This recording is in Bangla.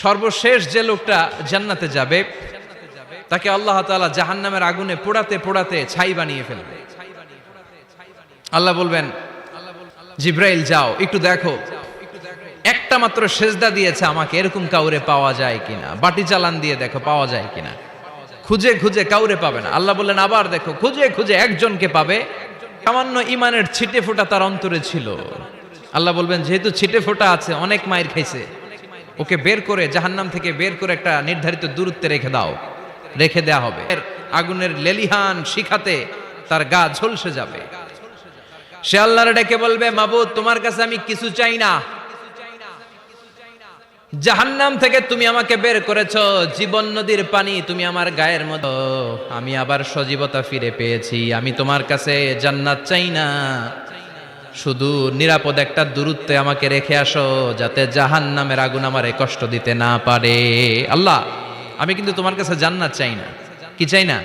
সর্বশেষ যে লোকটা জান্নাতে যাবে তাকে আল্লাহ তাআলা জাহান্নামের আগুনে পোড়াতে পোড়াতে ছাই বানিয়ে ফেলবে। আল্লাহ বলবেন, জিব্রাইল যাও একটু দেখো একটা মাত্র সেজদা দিয়েছে আমাকে, এরকম কাউরে পাওয়া যায় কিনা। বাটি চালান দিয়ে দেখো পাওয়া যায় কিনা। খুঁজে খুঁজে কাউরে পাবে না। আল্লাহ বললেন আবার দেখো, খুঁজে খুঁজে একজনকে পাবে, সামান্য ইমানের ছিটে ফোঁটা তার অন্তরে ছিল। আল্লাহ বলবেন যেহেতু ছিটে ফোঁটা আছে, অনেক মায়ের খাইছে, ওকে বের করে জাহান্নাম থেকে বের করে একটা নির্ধারিত দূরত্বে রেখে দাও। রেখে দেয়া হবে। আগুনের লেলিহান শিখাতে তার গা ঝলসে যাবে। সে আল্লাহর ডেকে বলবে, মাবুদ তোমার কাছে আমি কিছু চাই না, জাহান্নাম থেকে তুমি আমাকে বের করেছো, জীবন নদীর পানি তুমি আমার গায়ের মতো, আমি আবার সজীবতা ফিরে পেয়েছি। আমি তোমার কাছে জান্নাত চাই না, শুধু নিরাপদ একটা দূরত্বে আমাকে রেখে আসো, যাতে জাহান্নামের আগুন আমারে কষ্ট দিতে না পারে। আল্লাহ আমি কিন্তু তোমার কাছে জান্নাত চাই না। কি চাই না?